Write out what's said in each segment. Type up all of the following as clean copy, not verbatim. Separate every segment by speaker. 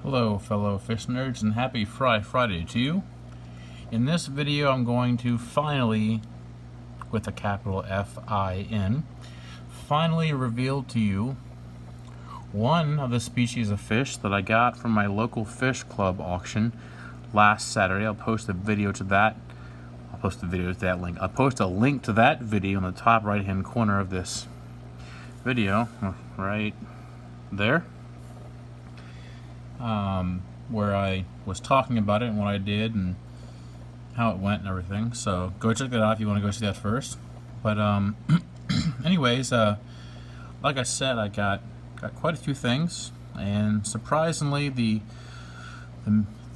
Speaker 1: Hello fellow fish nerds, and happy Friday to you. In this video I'm going to finally, with a capital F-I-N, finally reveal to you one of the species of fish that I got from my local fish club auction last Saturday. I'll post a video to that. I'll post a video to that link. I'll post a link to that video in the top right hand corner of this video, right there. Where I was talking about it and what I did and how it went and everything. So go check that out if you want to go see that first. But anyways, like I said, I got quite a few things, and surprisingly, the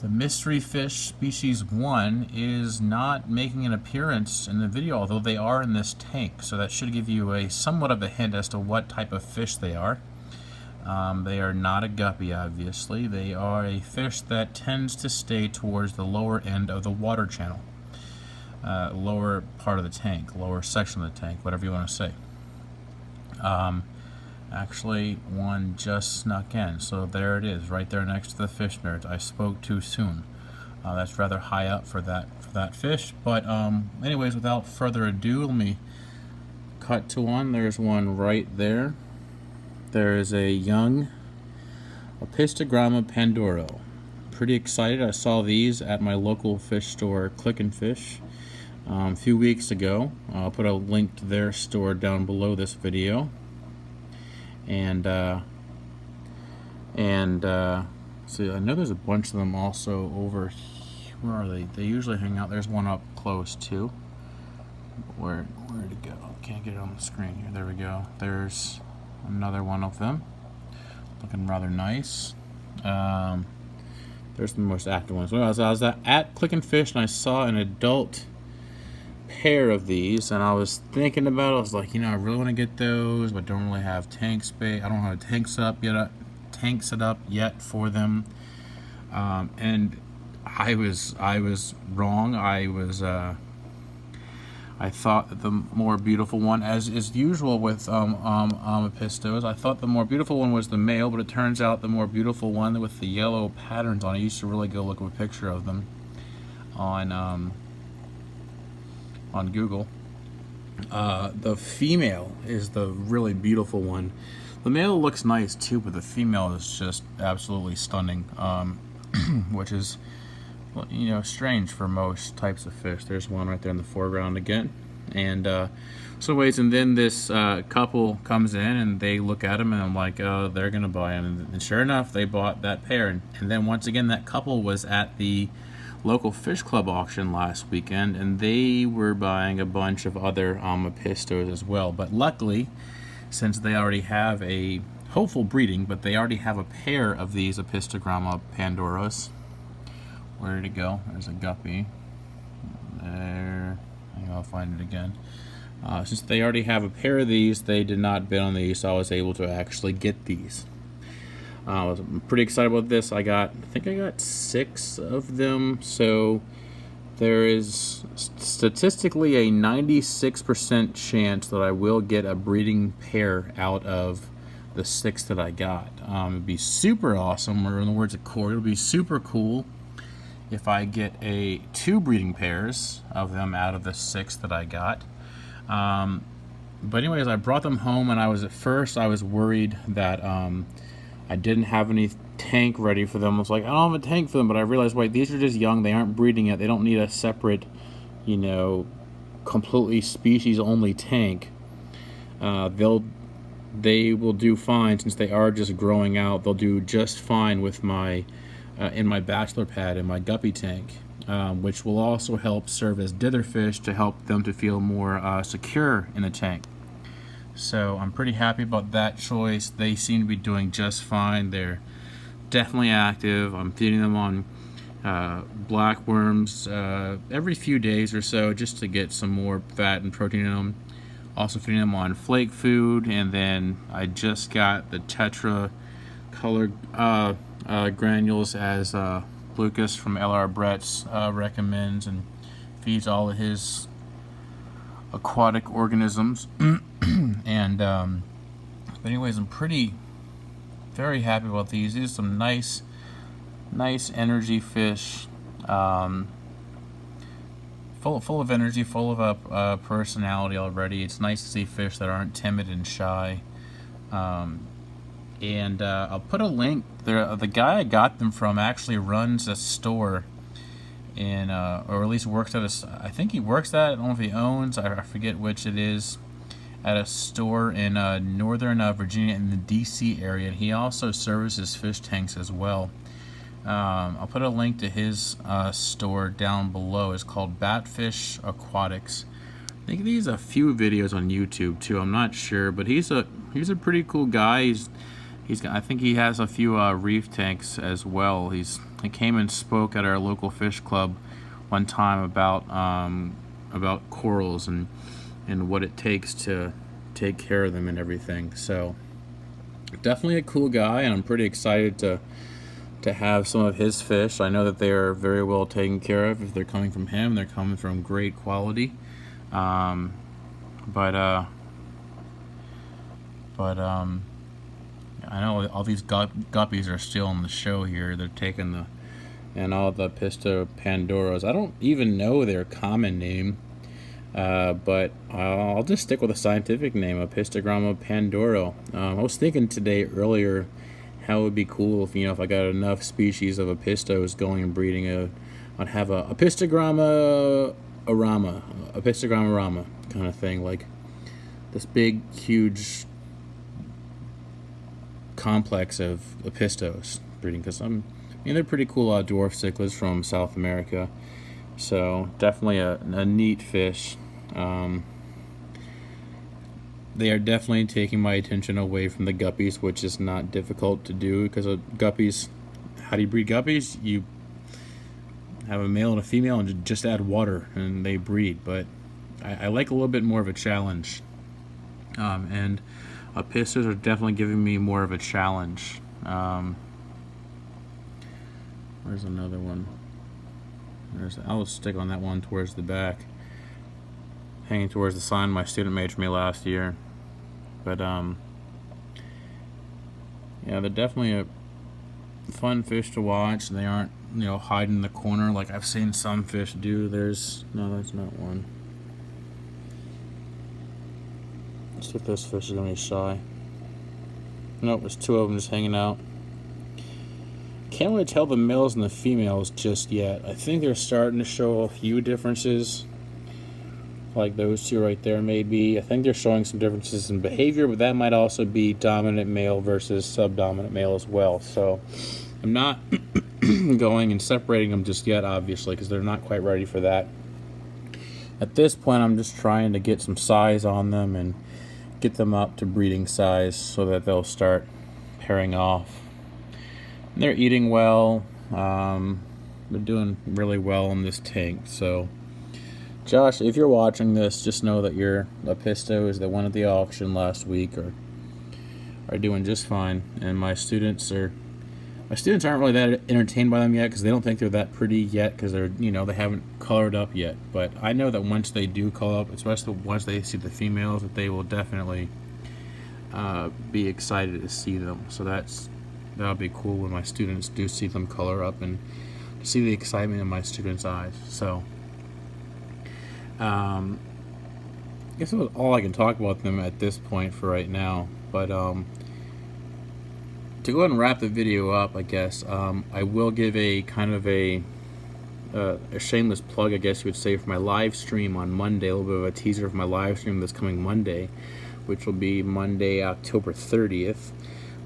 Speaker 1: mystery fish species 1 is not making an appearance in the video, although they are in this tank. So that should give you a somewhat of a hint as to what type of fish they are. They are not a guppy, obviously. They are a fish that tends to stay towards the lower end of the water channel. Lower part of the tank, lower section of the tank, whatever you want to say. Actually, one just snuck in, so there it is, right there next to the fish nerds. I spoke too soon. That's rather high up for that fish. But anyways, without further ado, let me cut to one. There's one right there. There is a young Apistogramma Pandoro. Pretty excited. I saw these at my local fish store, Click and Fish, a few weeks ago. I'll put a link to their store down below this video. And so I know there's a bunch of them also over here. Where are they? They usually hang out. There's one up close too. Where'd it go? Can't get it on the screen here. There we go. There's another one of them, looking rather nice. There's the most active ones. Well, I was at Click and Fish, and I saw an adult pair of these, and I was thinking about it. I was like, I really want to get those, but don't really have tank space. I don't have tank set up yet for them. And I was wrong. I thought that the more beautiful one, as is usual with Apistos, I thought the more beautiful one was the male, but it turns out the more beautiful one with the yellow patterns on it. I used to really go look at a picture of them on Google. The female is the really beautiful one. The male looks nice too, but the female is just absolutely stunning, which is, strange for most types of fish. There's one right there in the foreground again. And and then this couple comes in and they look at him, and I'm like, oh, they're gonna buy him. And sure enough, they bought that pair. And then once again, that couple was at the local fish club auction last weekend, and they were buying a bunch of other Apistos as well. But luckily, since they already have a hopeful breeding, but they already have a pair of these Apistogramma Pandoros. Where did it go? There's a guppy. There. I'll find it again. Since they already have a pair of these, they did not bid on these, so I was able to actually get these. I was pretty excited about this. I think I got 6 of them, so there is statistically a 96% chance that I will get a breeding pair out of the 6 that I got. It'd be super awesome, or in the words of Corey, it'll be super cool if I get 2 breeding pairs of them out of the 6 that I got. But anyways, I brought them home, and at first I was worried that I didn't have any tank ready for them. I was like, I don't have a tank for them, but I realized, wait, these are just young. They aren't breeding yet. They don't need a separate, completely species-only tank. They will do fine since they are just growing out. They'll do just fine with my in my bachelor pad in my guppy tank, which will also help serve as dither fish to help them to feel more secure in the tank. So I'm pretty happy about that choice. They seem to be doing just fine. They're definitely active. I'm feeding them on black worms every few days or so, just to get some more fat and protein in them. Also feeding them on flake food, and then I just got the tetra colored granules as Lucas from LR Brett's recommends and feeds all of his aquatic organisms. And but anyways, I'm very happy about these. These are some nice nice energy fish. Full of energy, full of personality already. It's nice to see fish that aren't timid and shy. And I'll put a link there. The guy I got them from actually runs a store in, or at least works at a. I think he works at. I don't know if he owns. I forget which it is. At a store in northern Virginia in the D.C. area. And he also services fish tanks as well. I'll put a link to his store down below. It's called Batfish Aquatics. I think he has a few videos on YouTube too. I'm not sure, but he's a pretty cool guy. I think he has a few reef tanks as well. He came and spoke at our local fish club one time about corals and what it takes to take care of them and everything. So definitely a cool guy, and I'm pretty excited to have some of his fish. I know that they are very well taken care of. If they're coming from him, they're coming from great quality. I know all these guppies are still on the show here. They're taking and all the Apistogramma Pandoros. I don't even know their common name, but I'll just stick with a scientific name, Apistogramma Pandoro. I was thinking earlier, how it would be cool if I got enough species of Apistos going and breeding. I'd have a Apistogramma rama kind of thing, like this big, huge complex of Apistos breeding. Because they're pretty cool dwarf cichlids from South America. So definitely a neat fish. They are definitely taking my attention away from the guppies, which is not difficult to do because of guppies. How do you breed guppies? You have a male and a female and just add water and they breed. But I like a little bit more of a challenge. And Apistos are definitely giving me more of a challenge. Where's another one? I'll stick on that one towards the back, hanging towards the sign my student made for me last year. But yeah, they're definitely a fun fish to watch. They aren't hiding in the corner like I've seen some fish do. No, that's not one. Let's see if this fish is gonna be shy. Nope, there's two of them just hanging out. Can't really tell the males and the females just yet. I think they're starting to show a few differences, like those two right there maybe. I think they're showing some differences in behavior, but that might also be dominant male versus subdominant male as well. So I'm not going and separating them just yet, obviously, because they're not quite ready for that. At this point, I'm just trying to get some size on them and get them up to breeding size so that they'll start pairing off. And they're eating well. They're doing really well in this tank. So Josh, if you're watching this, just know that your Apistos that won at the auction last week are doing just fine, and my students aren't really that entertained by them yet because they don't think they're that pretty yet because they're they haven't colored up yet. But I know that once they do color up, especially once they see the females, that they will definitely be excited to see them. So that'll be cool when my students do see them color up and see the excitement in my students' eyes. So I guess that's all I can talk about them at this point for right now. But to go ahead and wrap the video up, I guess I will give a kind of a shameless plug, I guess you would say, for my live stream on Monday. A little bit of a teaser for my live stream this coming Monday, which will be Monday, October 30th.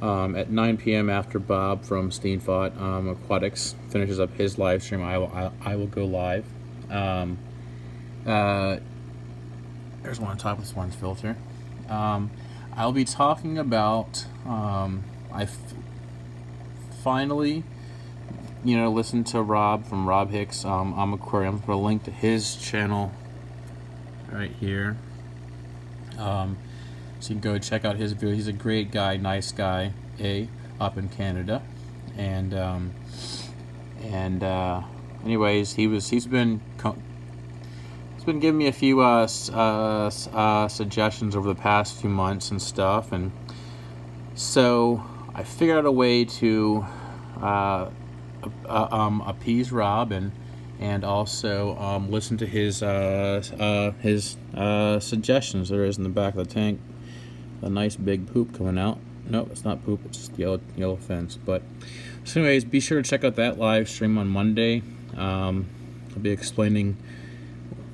Speaker 1: At 9 p.m. after Bob from Steenfot Aquatics finishes up his live stream, I will go live. There's one on top of this one's filter. I'll be talking about finally listened to Rob from Rob Hicks Aquarium. I'm going to link to his channel right here. So you can go check out his video. He's a great guy, nice guy, up in Canada, and anyways, he's been giving me a few suggestions over the past few months and stuff, and so I figured out a way to appease Rob and also listen to his suggestions there is in the back of the tank. A nice big poop coming out. No, it's not poop. It's just yellow fins. But so, anyways, be sure to check out that live stream on Monday. I'll be explaining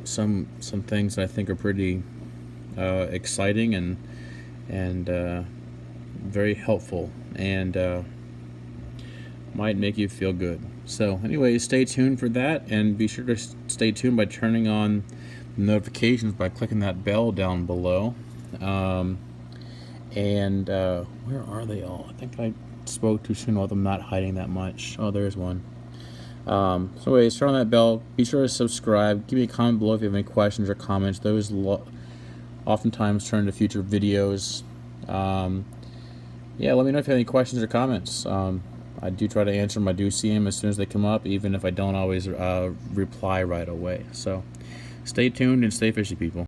Speaker 1: some things that I think are pretty exciting and very helpful and might make you feel good. So, anyways, stay tuned for that, and be sure to stay tuned by turning on notifications by clicking that bell down below. Where are they all? I think I spoke too soon about them not hiding that much. Oh, there's one. So anyways, turn on that bell. Be sure to subscribe. Give me a comment below if you have any questions or comments. Those oftentimes turn into future videos. Yeah, let me know if you have any questions or comments. I do try to answer them. I do see them as soon as they come up, even if I don't always reply right away. So stay tuned and stay fishy, people.